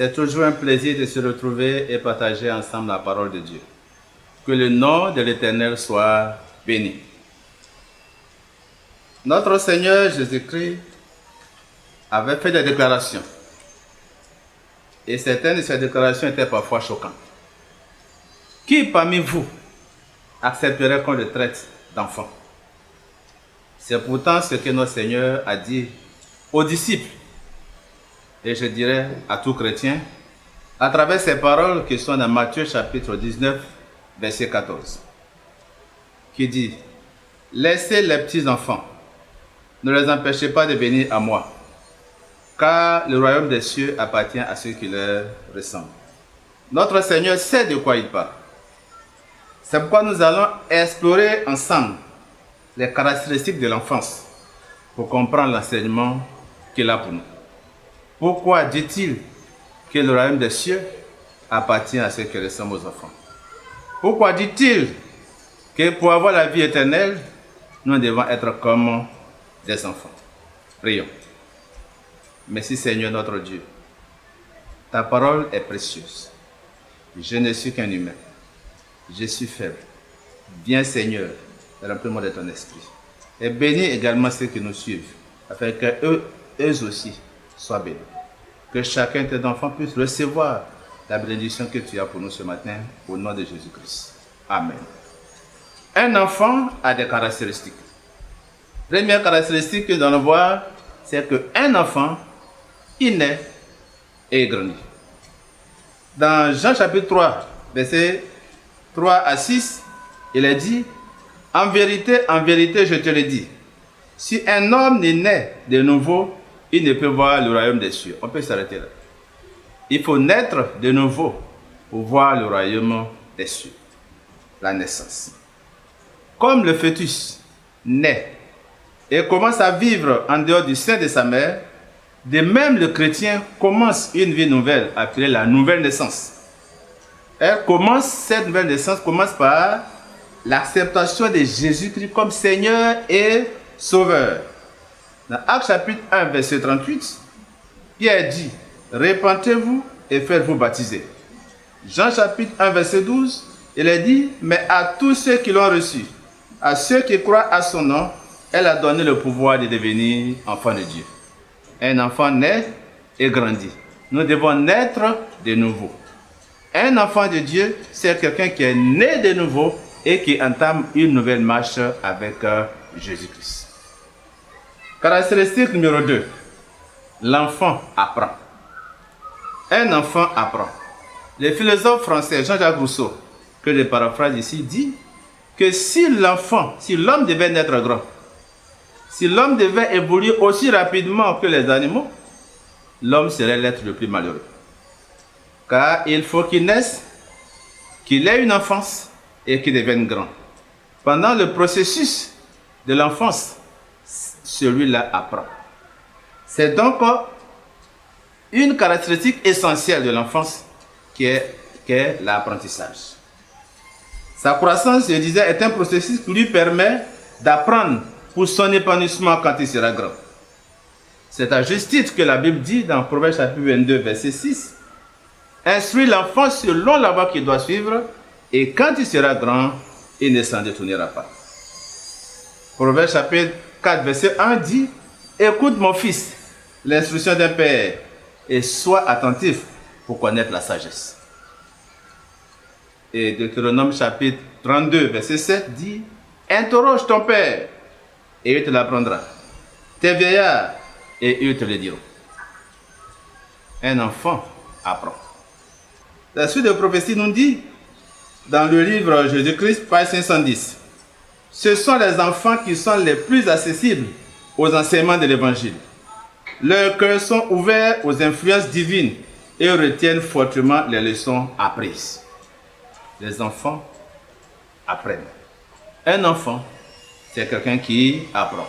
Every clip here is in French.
C'est toujours un plaisir de se retrouver et partager ensemble la parole de Dieu. Que le nom de l'Éternel soit béni. Notre Seigneur Jésus-Christ avait fait des déclarations. Et certaines de ces déclarations étaient parfois choquantes. Qui parmi vous accepterait qu'on le traite d'enfant? C'est pourtant ce que notre Seigneur a dit aux disciples. Et je dirais à tout chrétien, à travers ces paroles qui sont dans Matthieu chapitre 19, verset 14, qui dit: laissez les petits enfants, ne les empêchez pas de venir à moi, car le royaume des cieux appartient à ceux qui leur ressemblent. Notre Seigneur sait de quoi il parle. C'est pourquoi nous allons explorer ensemble les caractéristiques de l'enfance pour comprendre l'enseignement qu'il a pour nous. Pourquoi dit-il que le royaume des cieux appartient à ceux qui ressemblent aux enfants? Pourquoi dit-il que pour avoir la vie éternelle, nous devons être comme des enfants? Prions. Merci Seigneur notre Dieu. Ta parole est précieuse. Je ne suis qu'un humain. Je suis faible. Viens Seigneur, remplis-moi de ton esprit. Et bénis également ceux qui nous suivent, afin qu'eux aussi soient bénis. Que chacun de tes enfants puisse recevoir la bénédiction que tu as pour nous ce matin, au nom de Jésus-Christ. Amen. Un enfant a des caractéristiques. Première caractéristique que nous allons voir, c'est qu'un enfant, il naît et il grandit. Dans Jean chapitre 3, versets 3 à 6, il est dit: en vérité, je te le dis, si un homme n'est né de nouveau, il ne peut voir le royaume des cieux. On peut s'arrêter là. Il faut naître de nouveau pour voir le royaume des cieux. La naissance. Comme le fœtus naît et commence à vivre en dehors du sein de sa mère, de même le chrétien commence une vie nouvelle, appelée la nouvelle naissance. Cette nouvelle naissance commence par l'acceptation de Jésus-Christ comme Seigneur et Sauveur. Dans Actes chapitre 1, verset 38, Pierre dit: répentez-vous et faites-vous baptiser. Jean chapitre 1, verset 12, il est dit: mais à tous ceux qui l'ont reçu, à ceux qui croient à son nom, elle a donné le pouvoir de devenir enfants de Dieu. Un enfant naît et grandit. Nous devons naître de nouveau. Un enfant de Dieu, c'est quelqu'un qui est né de nouveau et qui entame une nouvelle marche avec Jésus-Christ. Caractéristique numéro 2. L'enfant apprend. Un enfant apprend. Le philosophe français Jean-Jacques Rousseau, que je paraphrase ici, dit que si l'homme devait naître grand, si l'homme devait évoluer aussi rapidement que les animaux, l'homme serait l'être le plus malheureux. Car il faut qu'il naisse, qu'il ait une enfance et qu'il devienne grand. Pendant le processus de l'enfance, celui-là apprend. C'est donc une caractéristique essentielle de l'enfance qui est l'apprentissage. Sa croissance, je disais, est un processus qui lui permet d'apprendre pour son épanouissement quand il sera grand. C'est à juste titre que la Bible dit dans Proverbe chapitre 22, verset 6, instruis l'enfant selon la voie qu'il doit suivre, et quand il sera grand, il ne s'en détournera pas. Proverbe chapitre 4, verset 1 dit: écoute mon fils, l'instruction d'un père, et sois attentif pour connaître la sagesse. Et Deutéronome chapitre 32, verset 7 dit: interroge ton père, et il te l'apprendra. Tes vieillards, et ils te le diront. Un enfant apprend. La suite de prophétie nous dit, dans le livre Jésus-Christ, page 510, ce sont les enfants qui sont les plus accessibles aux enseignements de l'Évangile. Leurs cœurs sont ouverts aux influences divines et retiennent fortement les leçons apprises. Les enfants apprennent. Un enfant, c'est quelqu'un qui apprend.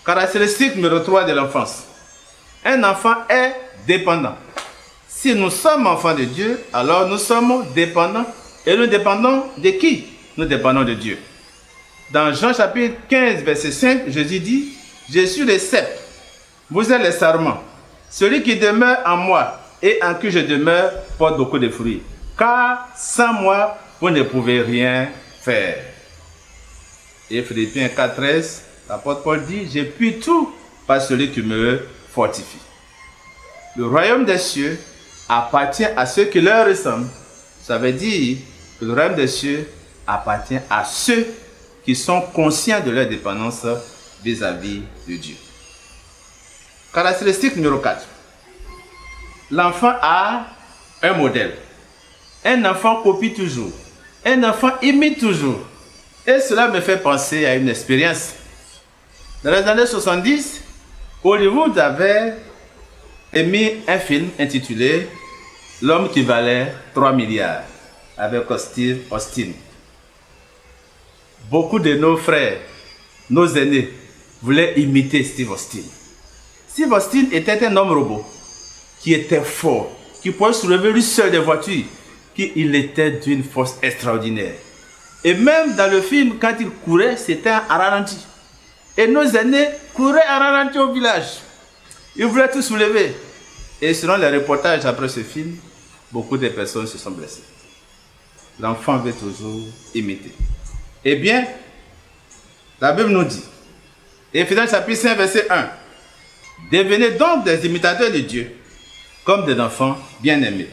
Caractéristique numéro 3 de l'enfance. Un enfant est dépendant. Si nous sommes enfants de Dieu, alors nous sommes dépendants. Et nous dépendons de qui? Nous dépendons de Dieu. Dans Jean chapitre 15, verset 5, Jésus dit: je suis le cep, vous êtes les sarments. Celui qui demeure en moi et en qui je demeure porte beaucoup de fruits. Car sans moi, vous ne pouvez rien faire. Et Philippiens 4,13, l'apôtre Paul dit, j'ai pu tout par celui qui me fortifie. Le royaume des cieux appartient à ceux qui leur ressemblent. Ça veut dire que le royaume des cieux appartient à ceux qui sont conscients de leur dépendance vis-à-vis de Dieu. Caractéristique numéro 4. L'enfant a un modèle. Un enfant copie toujours. Un enfant imite toujours. Et cela me fait penser à une expérience. Dans les années 70, Hollywood avait émis un film intitulé « L'homme qui valait 3 milliards » avec Steve Austin. Beaucoup de nos frères, nos aînés, voulaient imiter Steve Austin. Steve Austin était un homme robot qui était fort, qui pouvait soulever lui seul des voitures, qu'il était d'une force extraordinaire. Et même dans le film, quand il courait, c'était à ralenti. Et nos aînés couraient à ralenti au village. Ils voulaient tout soulever. Et selon les reportages après ce film, beaucoup de personnes se sont blessées. L'enfant veut toujours imiter. Eh bien, la Bible nous dit, Éphésiens chapitre 5, verset 1, devenez donc des imitateurs de Dieu, comme des enfants bien-aimés.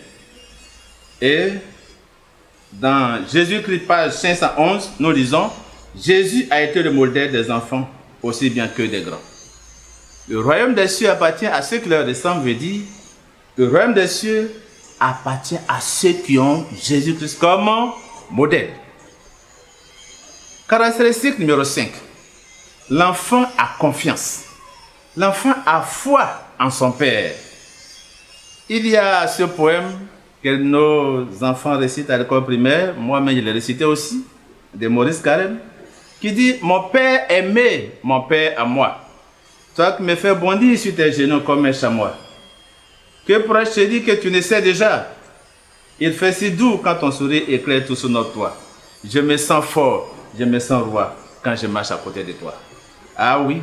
Et dans Jésus-Christ, page 511, nous lisons, Jésus a été le modèle des enfants aussi bien que des grands. Le royaume des cieux appartient à ceux qui leur ressemblent, veut dire, le royaume des cieux appartient à ceux qui ont Jésus-Christ comme modèle. Caractéristique numéro 5. L'enfant a confiance. L'enfant a foi en son père. Il y a ce poème que nos enfants récitent à l'école primaire, moi-même je l'ai récité aussi, de Maurice Carême, qui dit « Mon père aimait mon père à moi. Toi qui me fais bondir sur tes genoux comme un chamois. Que pourrais-je te dire que tu ne sais déjà? Il fait si doux quand ton sourire éclaire tout sur notre toit. Je me sens fort, je me sens roi quand je marche à côté de toi. » Ah oui,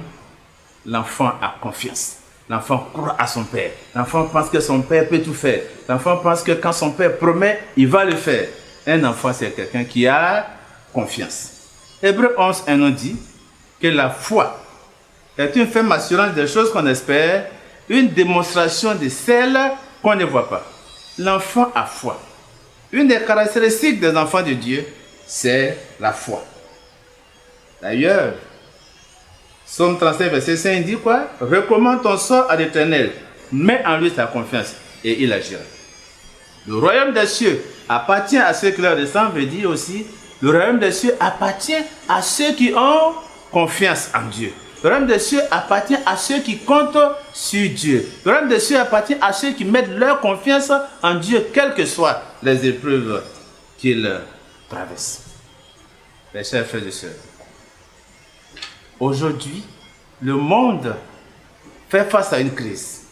l'enfant a confiance. L'enfant croit à son père. L'enfant pense que son père peut tout faire. L'enfant pense que quand son père promet, il va le faire. Un enfant, c'est quelqu'un qui a confiance. Hébreux 11, 1 nous dit que la foi est une ferme assurance des choses qu'on espère, une démonstration de celles qu'on ne voit pas. L'enfant a foi. Une des caractéristiques des enfants de Dieu, c'est la foi. D'ailleurs, Psaume 37, verset 5 dit quoi? Recommande ton sort à l'Éternel, mets en lui ta confiance et il agira. Le royaume des cieux appartient à ceux qui leur ressemblent, veut dire aussi, le royaume des cieux appartient à ceux qui ont confiance en Dieu. Le royaume des cieux appartient à ceux qui comptent sur Dieu. Le royaume des cieux appartient à ceux qui mettent leur confiance en Dieu, quelles que soient les épreuves qu'ils traversent. Mes chers frères et sœurs, aujourd'hui, le monde fait face à une crise,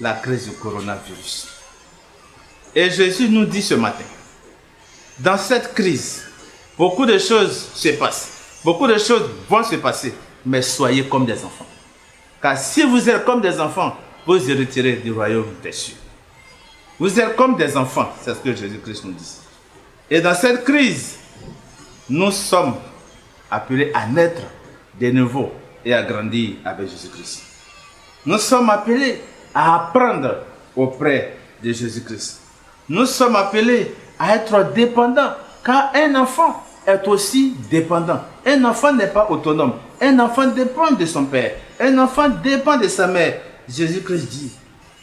la crise du coronavirus. Et Jésus nous dit ce matin, dans cette crise, beaucoup de choses se passent, beaucoup de choses vont se passer, mais soyez comme des enfants. Car si vous êtes comme des enfants, vous hériterez du royaume des cieux. Vous êtes comme des enfants, c'est ce que Jésus-Christ nous dit. Et dans cette crise, nous sommes appelés à naître de nouveau et à grandir avec Jésus-Christ. Nous sommes appelés à apprendre auprès de Jésus-Christ. Nous sommes appelés à être dépendants, car un enfant est aussi dépendant. Un enfant n'est pas autonome. Un enfant dépend de son père. Un enfant dépend de sa mère. Jésus-Christ dit,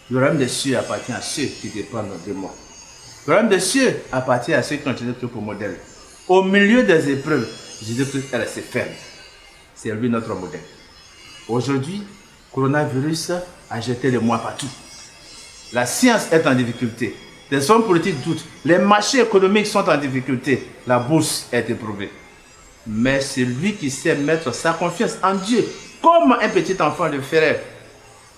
le royaume des cieux appartient à ceux qui dépendent de moi. Le royaume des cieux appartient à ceux qui ont Jésus-Christ pour modèle. Au milieu des épreuves, Jésus-Christ est resté ferme. C'est lui notre modèle. Aujourd'hui, le coronavirus a jeté le moi partout. La science est en difficulté. Les hommes politiques doutent. Les marchés économiques sont en difficulté. La bourse est éprouvée. Mais c'est lui qui sait mettre sa confiance en Dieu, comme un petit enfant le ferait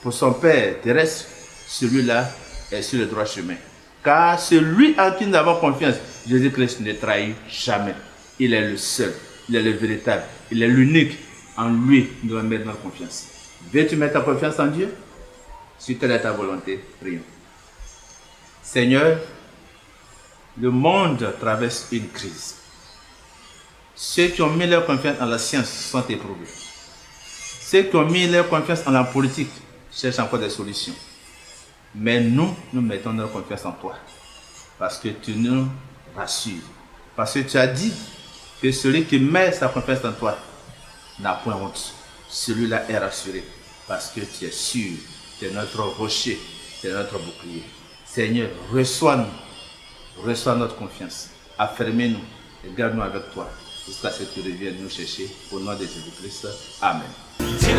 pour son père terrestre. Celui-là est sur le droit chemin. Car celui en qui nous avons confiance, Jésus-Christ ne trahit jamais. Il est le seul, il est le véritable, il est l'unique. En lui, nous devons mettre notre confiance. Veux-tu mettre ta confiance en Dieu? Si telle est ta volonté, prions. Seigneur, le monde traverse une crise. Ceux qui ont mis leur confiance en la science sont éprouvés. Ceux qui ont mis leur confiance en la politique cherchent encore des solutions. Mais nous mettons notre confiance en toi. Parce que tu nous rassures. Parce que tu as dit que celui qui met sa confiance en toi n'a point honte. Celui-là est rassuré. Parce que tu es sûr. Tu es notre rocher. Tu es notre bouclier. Seigneur, reçois-nous. Reçois notre confiance. Affermez-nous et garde-nous avec toi. Jusqu'à ce que tu reviennes nous chercher. Au nom de Jésus-Christ. Amen. Dieu.